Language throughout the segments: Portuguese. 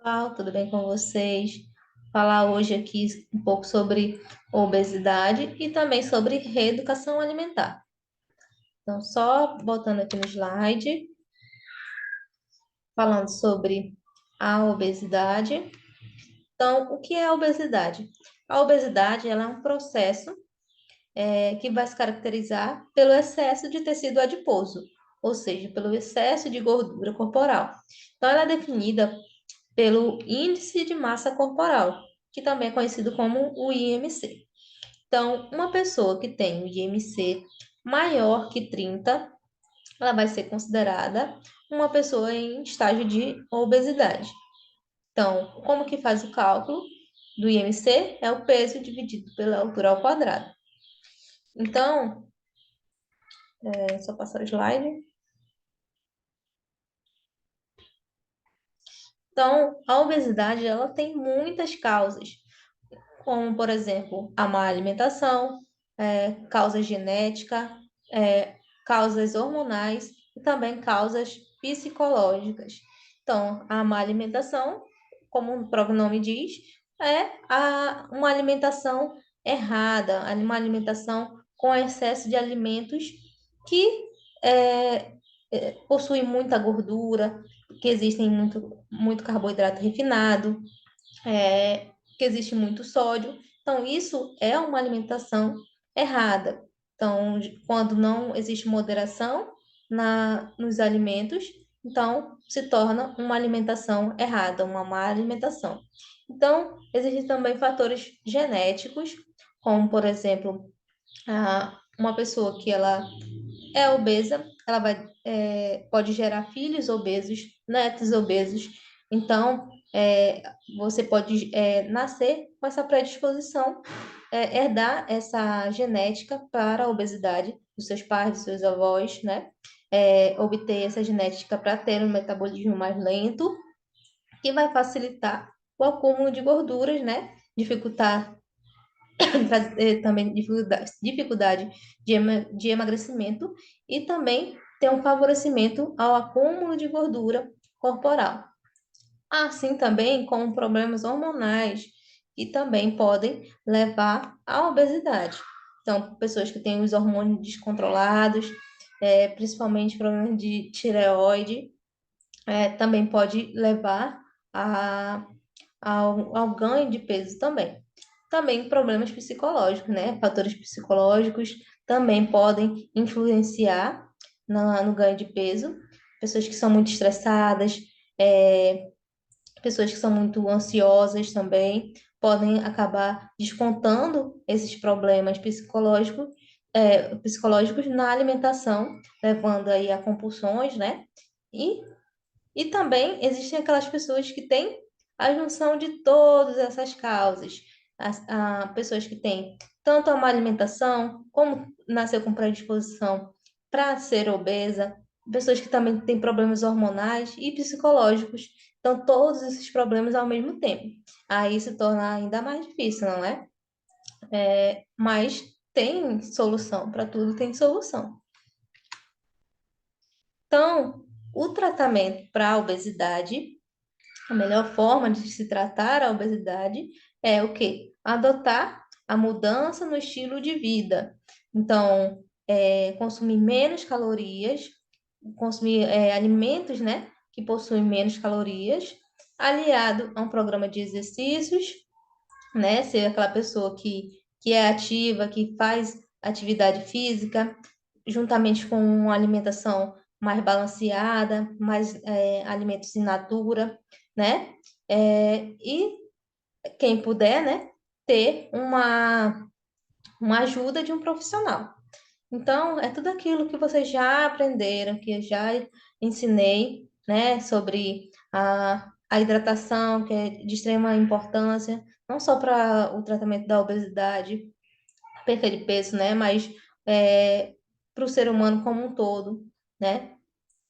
Pessoal, tudo bem com vocês? Falar hoje aqui um pouco sobre obesidade e também sobre reeducação alimentar. Então, só voltando aqui no slide, falando sobre a obesidade. Então, o que é a obesidade? A obesidade, ela é um processo que vai se caracterizar pelo excesso de tecido adiposo, ou seja, pelo excesso de gordura corporal. Então, ela é definida pelo índice de massa corporal, que também é conhecido como o IMC. Então, uma pessoa que tem o IMC maior que 30, ela vai ser considerada uma pessoa em estágio de obesidade. Então, como que faz o cálculo do IMC? É o peso dividido pela altura ao quadrado. Então, só passar o slide. Então, a obesidade, ela tem muitas causas, como, por exemplo, a má alimentação, causa genética, causas hormonais e também causas psicológicas. Então, a má alimentação, como o próprio nome diz, é uma alimentação errada, uma alimentação com excesso de alimentos que é, possuem muita gordura, que existem muito carboidrato refinado, é, que existe muito sódio. Então, isso é uma alimentação errada. Então, quando não existe moderação nos alimentos, então se torna uma alimentação errada, uma má alimentação. Então, existem também fatores genéticos, como, por exemplo, uma pessoa que ela é obesa, ela pode gerar filhos obesos, netos obesos. Então, você pode nascer com essa predisposição, herdar essa genética para a obesidade dos seus pais, dos seus avós, né? Obter essa genética para ter um metabolismo mais lento, que vai facilitar o acúmulo de gorduras, né? Dificultar também dificuldade de emagrecimento e também ter um favorecimento ao acúmulo de gordura corporal. Assim também como problemas hormonais, que também podem levar à obesidade. Então, pessoas que têm os hormônios descontrolados, principalmente problemas de tireoide, também pode levar a ao ganho de peso também. Também problemas psicológicos, né? Fatores psicológicos também podem influenciar no ganho de peso. Pessoas que são muito estressadas, é, pessoas que são muito ansiosas também podem acabar descontando esses problemas psicológicos na alimentação, levando aí a compulsões, né? E e também existem aquelas pessoas que têm a junção de todas essas causas. Pessoas que têm tanto a má alimentação, como nasceu com predisposição para ser obesa, pessoas que também têm problemas hormonais e psicológicos. Então, todos esses problemas ao mesmo tempo. Aí se torna ainda mais difícil, não é? Mas tem solução, para tudo tem solução. Então, o tratamento para a obesidade, a melhor forma de se tratar a obesidade é o quê? Adotar a mudança no estilo de vida. Então, consumir menos calorias, consumir alimentos, né, que possuem menos calorias, aliado a um programa de exercícios, né, ser aquela pessoa que é ativa, que faz atividade física, juntamente com uma alimentação mais balanceada, mais alimentos in natura, né? E quem puder, né, ter uma ajuda de um profissional. Então, é tudo aquilo que vocês já aprenderam, que eu já ensinei, né, sobre a hidratação, que é de extrema importância, não só para o tratamento da obesidade, perca de peso, né, mas para o ser humano como um todo, né?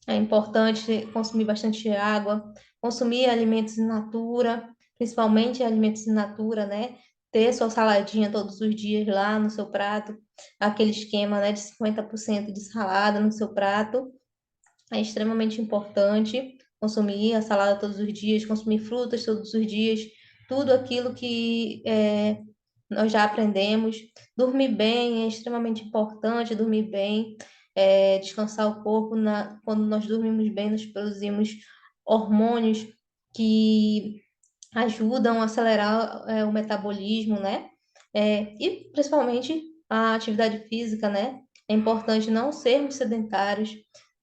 É importante consumir bastante água, consumir alimentos in natura, principalmente alimentos in natura, né? Ter sua saladinha todos os dias lá no seu prato, aquele esquema, né, de 50% de salada no seu prato, é extremamente importante. consumir a salada todos os dias, consumir frutas todos os dias, tudo aquilo que nós já aprendemos. Dormir bem é extremamente importante, dormir bem, descansar o corpo. Quando nós dormimos bem, nós produzimos hormônios que ajudam a acelerar o metabolismo, né? E principalmente a atividade física, né? É importante não sermos sedentários,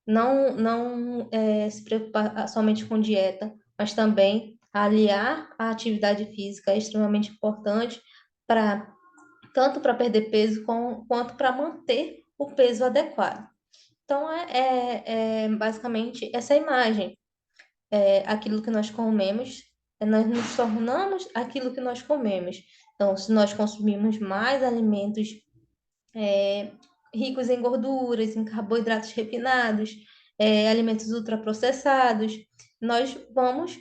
não se preocupar somente com dieta, mas também aliar a atividade física é extremamente importante para tanto para perder peso quanto para manter o peso adequado. Então, é basicamente essa imagem. Aquilo que nós comemos, nós nos tornamos aquilo que nós comemos. Então, se nós consumimos mais alimentos é, ricos em gorduras, em carboidratos refinados, alimentos ultraprocessados, nós vamos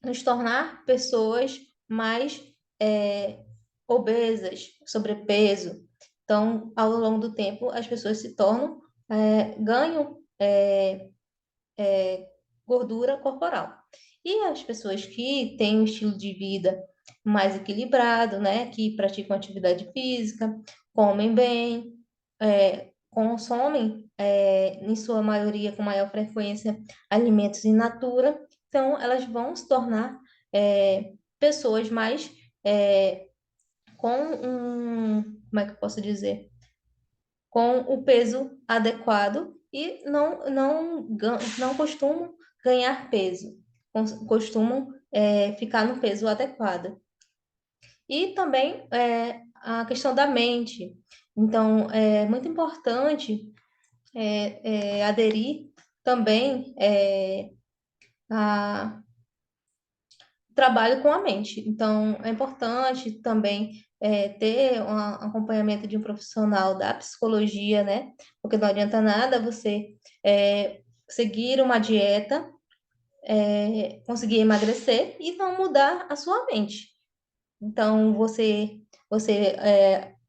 nos tornar pessoas mais obesas, sobrepeso. Então, ao longo do tempo, as pessoas se tornam, ganham gordura corporal. E as pessoas que têm um estilo de vida mais equilibrado, né, que praticam atividade física, comem bem, consomem, em sua maioria, com maior frequência, alimentos in natura, então elas vão se tornar pessoas mais com como é que eu posso dizer? Com o peso adequado e não costumam ganhar peso, costumam ficar no peso adequado. E também a questão da mente. Então, é muito importante aderir também a trabalho com a mente. Então, é importante também ter um acompanhamento de um profissional da psicologia, né? Porque não adianta nada você seguir uma dieta, conseguir emagrecer e não mudar a sua mente. Então, você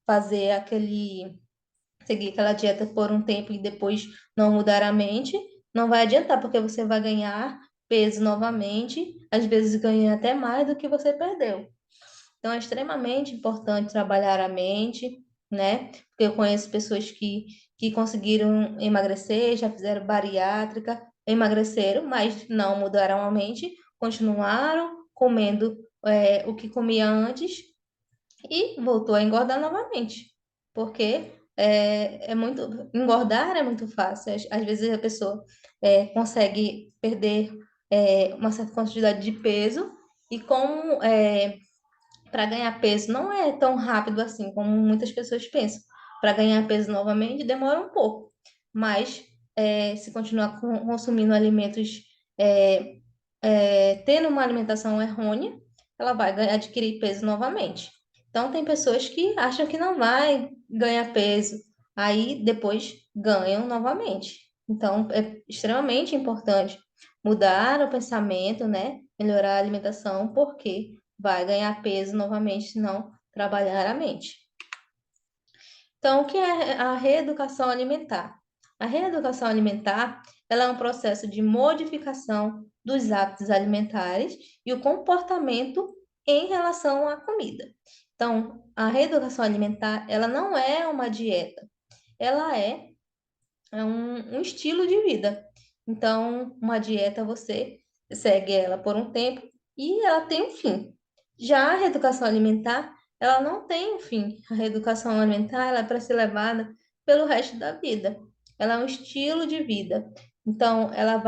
fazer seguir aquela dieta por um tempo e depois não mudar a mente, não vai adiantar, porque você vai ganhar peso novamente, às vezes ganha até mais do que você perdeu. Então, é extremamente importante trabalhar a mente, né? Porque eu conheço pessoas que conseguiram emagrecer, já fizeram bariátrica, emagreceram, mas não mudaram a mente, continuaram comendo o que comia antes e voltou a engordar novamente. Porque engordar é muito fácil. Às vezes a pessoa consegue perder uma certa quantidade de peso e como para ganhar peso não é tão rápido assim como muitas pessoas pensam. Para ganhar peso novamente demora um pouco, mas se continuar consumindo alimentos, é, tendo uma alimentação errônea, ela vai adquirir peso novamente. Então, tem pessoas que acham que não vai ganhar peso, aí depois ganham novamente. Então, é extremamente importante mudar o pensamento, né? Melhorar a alimentação, porque vai ganhar peso novamente se não trabalhar a mente. Então, o que é a reeducação alimentar? A reeducação alimentar, ela é um processo de modificação dos hábitos alimentares e o comportamento em relação à comida. Então, a reeducação alimentar, ela não é uma dieta, ela é um estilo de vida. Então, uma dieta você segue ela por um tempo e ela tem um fim. Já a reeducação alimentar, ela não tem um fim. A reeducação alimentar, ela é para ser levada pelo resto da vida. Ela é um estilo de vida. Então, ela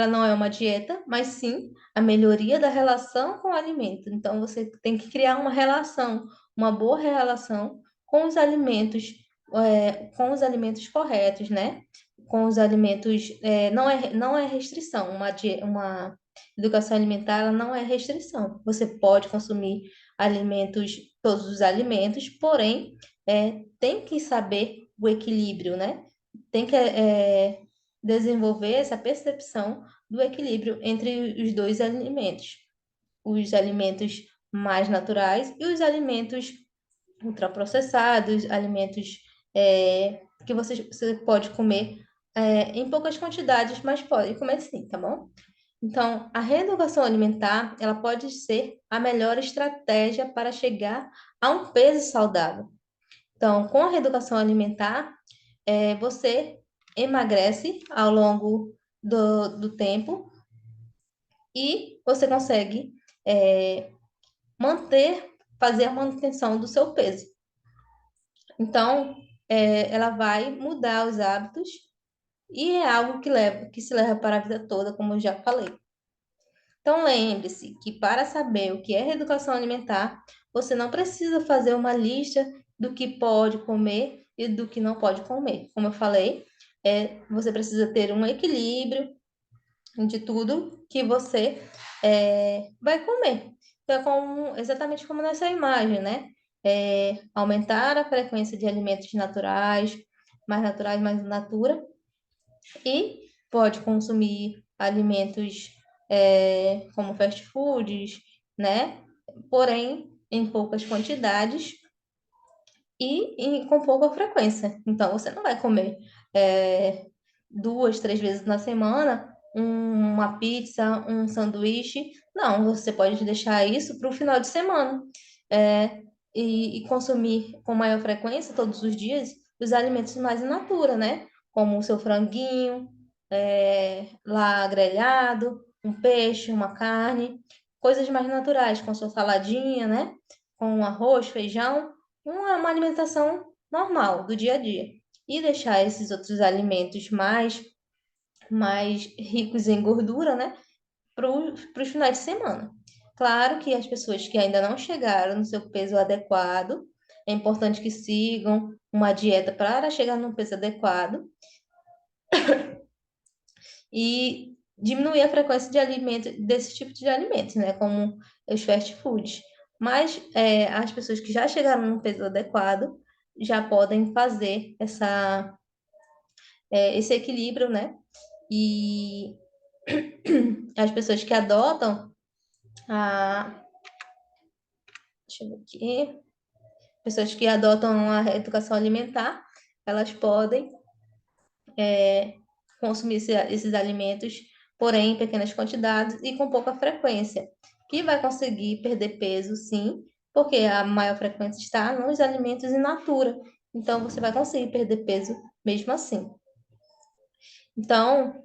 não é uma dieta, mas sim a melhoria da relação com o alimento. Então, você tem que criar uma relação, uma boa relação com os alimentos, com os alimentos corretos, né? Com os alimentos, não é restrição. Uma educação alimentar, ela não é restrição. Você pode consumir alimentos, todos os alimentos, porém, tem que saber o equilíbrio, né? Tem que desenvolver essa percepção do equilíbrio entre os dois alimentos, os alimentos mais naturais e os alimentos ultraprocessados, alimentos que você pode comer em poucas quantidades, mas pode comer sim, tá bom? Então, a reeducação alimentar, ela pode ser a melhor estratégia para chegar a um peso saudável. Então, com a reeducação alimentar, você emagrece ao longo do tempo e você consegue é, manter, fazer a manutenção do seu peso. Então, ela vai mudar os hábitos e é algo que se leva para a vida toda, como eu já falei. Então, lembre-se que para saber o que é reeducação alimentar, você não precisa fazer uma lista do que pode comer e do que não pode comer. Como eu falei, você precisa ter um equilíbrio de tudo que você vai comer. Então, exatamente como nessa imagem, né? Aumentar a frequência de alimentos naturais, mais in natura, e pode consumir alimentos como fast foods, né? Porém, em poucas quantidades e com pouca frequência. Então, você não vai comer é, 2, 3 vezes na semana uma pizza, um sanduíche. Não, você pode deixar isso para o final de semana. É, e consumir com maior frequência, todos os dias, os alimentos mais in natura, né? Como o seu franguinho, lá grelhado, um peixe, uma carne, coisas mais naturais, com sua saladinha, né? Com arroz, feijão, uma alimentação normal do dia a dia. E deixar esses outros alimentos mais ricos em gordura, né? Para os finais de semana. Claro que as pessoas que ainda não chegaram no seu peso adequado, é importante que sigam uma dieta para chegar no peso adequado e diminuir a frequência de alimento, desse tipo de alimentos, né? Como os fast foods. Mas as pessoas que já chegaram no peso adequado já podem fazer esse equilíbrio, né? E as pessoas que adotam a. Deixa eu ver aqui. Pessoas que adotam a educação alimentar, elas podem consumir esses alimentos, porém em pequenas quantidades e com pouca frequência, que vai conseguir perder peso, sim, porque a maior frequência está nos alimentos in natura. Então, você vai conseguir perder peso mesmo assim. Então,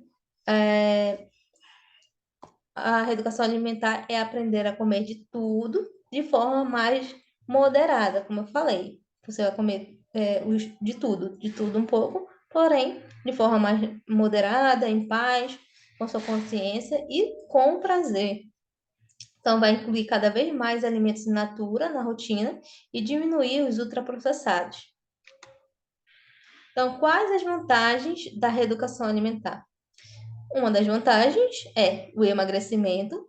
a reeducação alimentar é aprender a comer de tudo de forma mais moderada, como eu falei. Você vai comer de tudo um pouco, porém de forma mais moderada, em paz, com sua consciência e com prazer. Então, vai incluir cada vez mais alimentos in natura na rotina e diminuir os ultraprocessados. Então, quais as vantagens da reeducação alimentar? Uma das vantagens é o emagrecimento.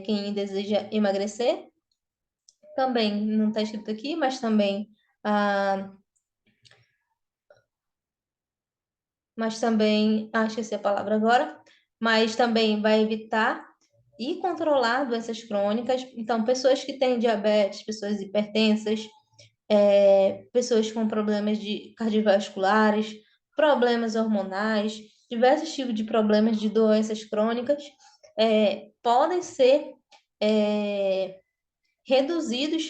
Quem deseja emagrecer, também não está escrito aqui, ah, esqueci a palavra agora, mas também vai evitar e controlar doenças crônicas. Então, pessoas que têm diabetes, pessoas hipertensas, pessoas com problemas cardiovasculares, problemas hormonais, diversos tipos de problemas de doenças crônicas, podem ser reduzidos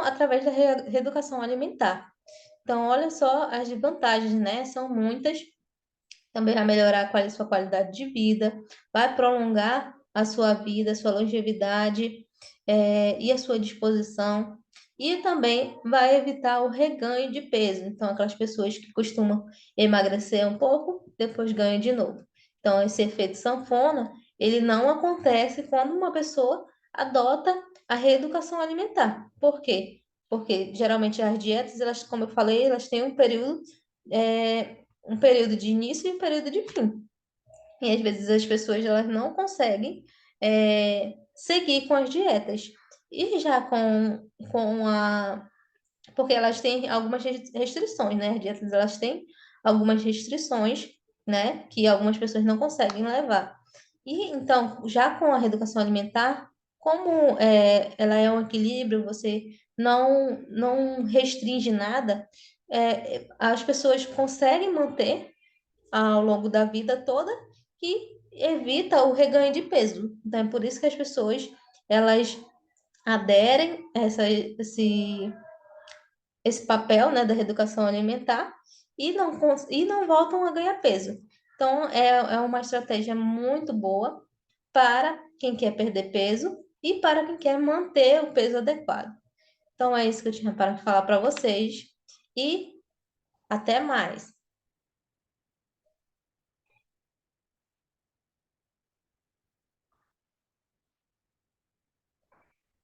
através da reeducação alimentar. Então, olha só as vantagens, né? São muitas. Também vai melhorar sua qualidade de vida, vai prolongar a sua vida, a sua longevidade, e a sua disposição. E também vai evitar o reganho de peso. Então, aquelas pessoas que costumam emagrecer um pouco, depois ganham de novo. Então, esse efeito sanfona, ele não acontece quando uma pessoa adota a reeducação alimentar. Por quê? Porque geralmente as dietas, elas, como eu falei, elas têm um período de início e um período de fim. E às vezes as pessoas elas não conseguem seguir com as dietas. E já com a. Porque elas têm algumas restrições, né? As dietas elas têm algumas restrições, né? Que algumas pessoas não conseguem levar. E então, já com a reeducação alimentar, como ela é um equilíbrio, você não restringe nada, as pessoas conseguem manter ao longo da vida toda que evita o reganho de peso. Então, é por isso que as pessoas elas aderem a esse papel, né, da reeducação alimentar e não voltam a ganhar peso. Então, é uma estratégia muito boa para quem quer perder peso e para quem quer manter o peso adequado. Então, é isso que eu tinha para falar para vocês e até mais.